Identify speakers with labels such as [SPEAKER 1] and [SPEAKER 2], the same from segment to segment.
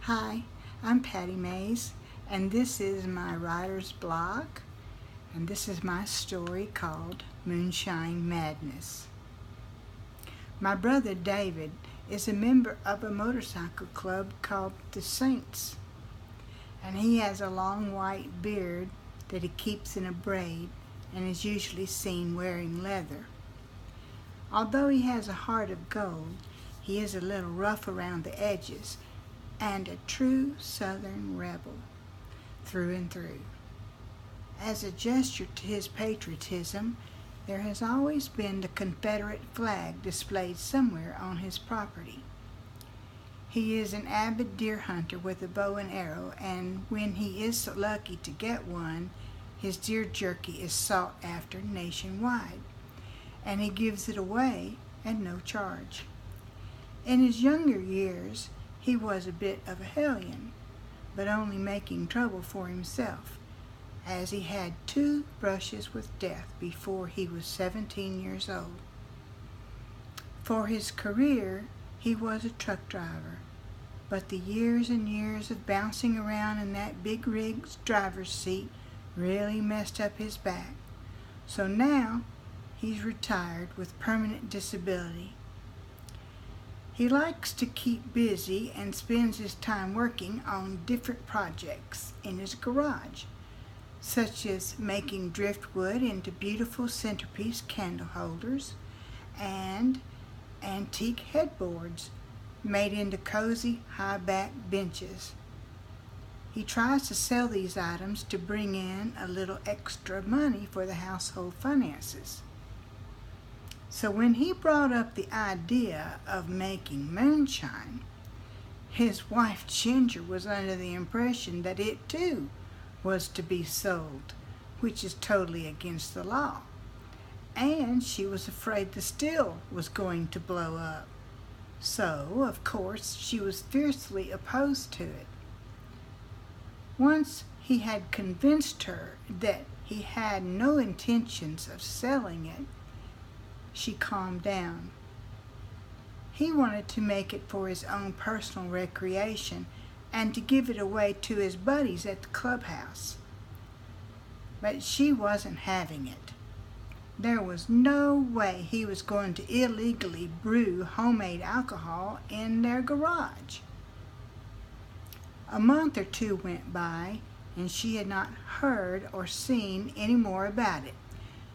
[SPEAKER 1] Hi, I'm Patty Mays, and this is my writer's blog, and this is my story called Moonshine Madness. My brother David is a member of a motorcycle club called the Saints, and he has a long white beard that he keeps in a braid and is usually seen wearing leather. Although he has a heart of gold, he is a little rough around the edges and a true Southern rebel through and through. As a gesture to his patriotism, there has always been the Confederate flag displayed somewhere on his property. He is an avid deer hunter with a bow and arrow, and when he is so lucky to get one, his deer jerky is sought after nationwide, and he gives it away at no charge. In his younger years, he was a bit of a hellion, but only making trouble for himself, as he had 2 brushes with death before he was 17 years old. For his career, he was a truck driver, but the years and years of bouncing around in that big rig's driver's seat really messed up his back. So now he's retired with permanent disability. He likes to keep busy and spends his time working on different projects in his garage, such as making driftwood into beautiful centerpiece candle holders and antique headboards made into cozy high-back benches. He tries to sell these items to bring in a little extra money for the household finances. So when he brought up the idea of making moonshine, his wife Ginger was under the impression that it too was to be sold, which is totally against the law. And she was afraid the still was going to blow up. So, of course, she was fiercely opposed to it. Once he had convinced her that he had no intentions of selling it, she calmed down. He wanted to make it for his own personal recreation and to give it away to his buddies at the clubhouse. But she wasn't having it. There was no way he was going to illegally brew homemade alcohol in their garage. A month or 2 went by, and she had not heard or seen any more about it.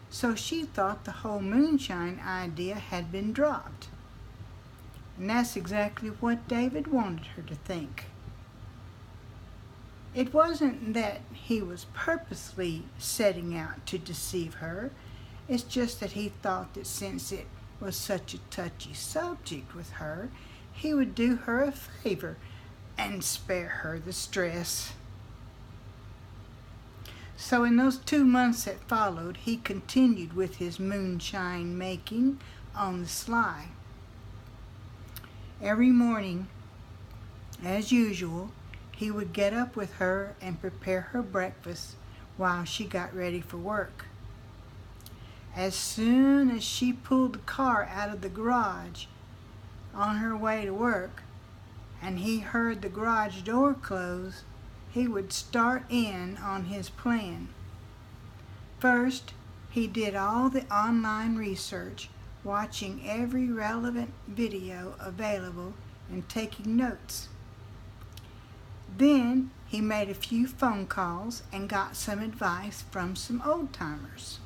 [SPEAKER 1] So she thought the whole moonshine idea had been dropped. And that's exactly what David wanted her to think. It wasn't that he was purposely setting out to deceive her. It's just that he thought that since it was such a touchy subject with her, he would do her a favor and spare her the stress. So in those 2 months that followed, he continued with his moonshine making on the sly. Every morning, as usual, he would get up with her and prepare her breakfast while she got ready for work. As soon as she pulled the car out of the garage on her way to work, and he heard the garage door close, he would start in on his plan. First, he did all the online research, watching every relevant video available and taking notes. Then he made a few phone calls and got some advice from some old-timers.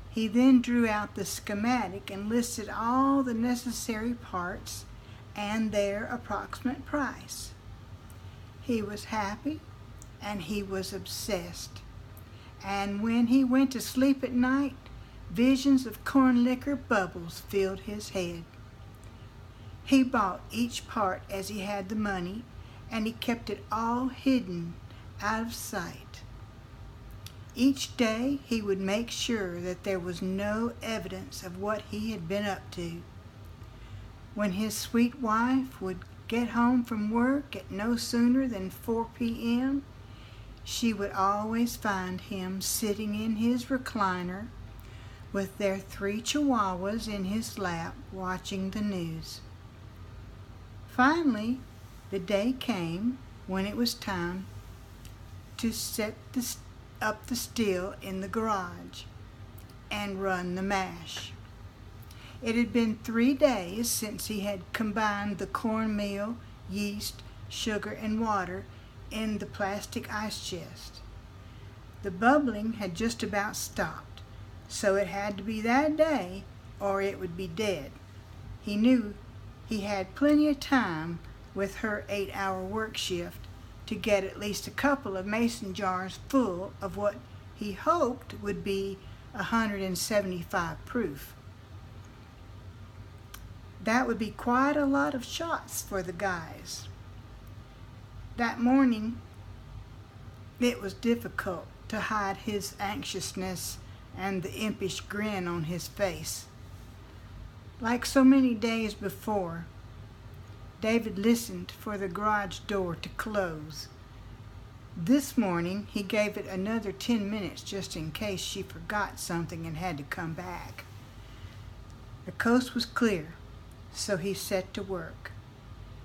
[SPEAKER 1] He then drew out the schematic and listed all the necessary parts and their approximate price. He was happy and he was obsessed. And when he went to sleep at night, visions of corn liquor bubbles filled his head. He bought each part as he had the money, and he kept it all hidden out of sight. Each day he would make sure that there was no evidence of what he had been up to. When his sweet wife would get home from work at no sooner than 4 p.m., she would always find him sitting in his recliner with their 3 chihuahuas in his lap watching the news. Finally, The day came when it was time to set up the steel in the garage and run the mash. It had been 3 days since he had combined the cornmeal, yeast, sugar, and water in the plastic ice chest. The bubbling had just about stopped, so it had to be that day or it would be dead. He knew he had plenty of time with her 8-hour work shift to get at least a couple of mason jars full of what he hoped would be 175 proof. That would be quite a lot of shots for the guys. That morning, it was difficult to hide his anxiousness and the impish grin on his face. Like so many days before, David listened for the garage door to close. This morning, he gave it another 10 minutes just in case she forgot something and had to come back. The coast was clear, so he set to work.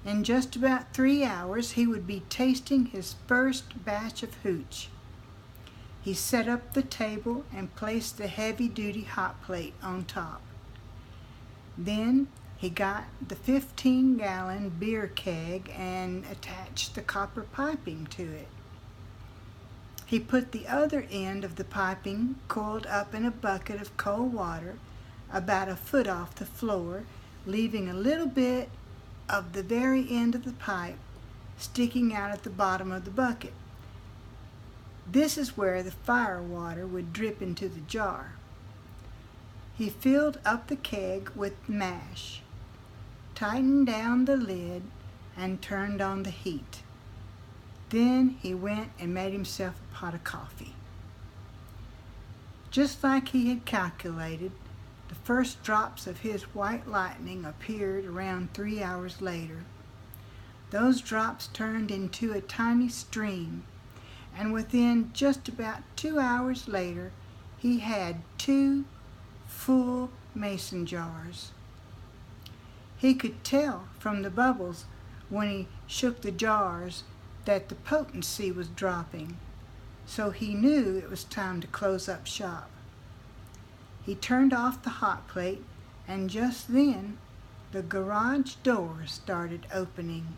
[SPEAKER 1] In just about 3 hours, he would be tasting his first batch of hooch. He set up the table and placed the heavy-duty hot plate on top. Then he got the 15-gallon beer keg and attached the copper piping to it. He put the other end of the piping coiled up in a bucket of cold water about a foot off the floor, leaving a little bit of the very end of the pipe sticking out at the bottom of the bucket. This is where the fire water would drip into the jar. He filled up the keg with mash, tightened down the lid, and turned on the heat. Then he went and made himself a pot of coffee. Just like he had calculated, the first drops of his white lightning appeared around 3 hours later. Those drops turned into a tiny stream, and within just about 2 hours later, he had 2 full mason jars. He could tell from the bubbles when he shook the jars that the potency was dropping, so he knew it was time to close up shop. He turned off the hot plate, and just then the garage door started opening.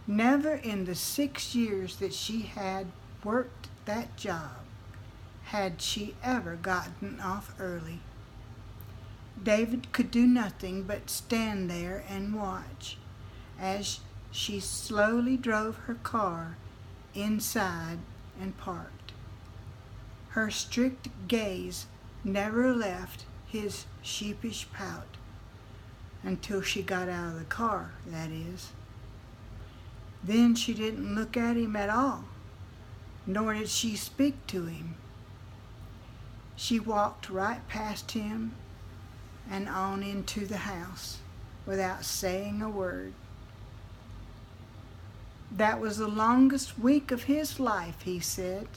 [SPEAKER 1] Never in the 6 years that she had worked that job had she ever gotten off early. David could do nothing but stand there and watch as she slowly drove her car inside and parked. Her strict gaze never left his sheepish pout, until she got out of the car, that is. Then she didn't look at him at all, nor did she speak to him. She walked right past him and on into the house without saying a word. That was the longest week of his life, he said.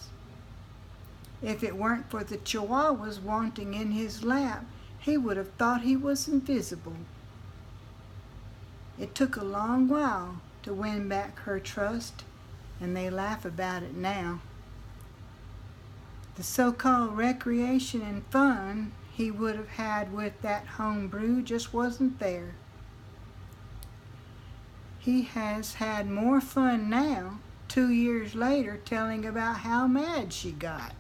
[SPEAKER 1] If it weren't for the chihuahuas wanting in his lap, he would have thought he was invisible. It took a long while to win back her trust, and they laugh about it now. The so-called recreation and fun he would have had with that home brew just wasn't there. He has had more fun now, 2 years later, telling about how mad she got.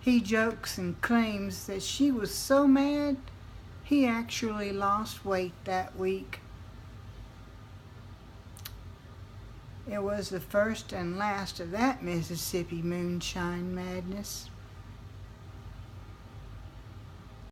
[SPEAKER 1] He jokes and claims that she was so mad he actually lost weight that week. It was the first and last of that Mississippi moonshine madness.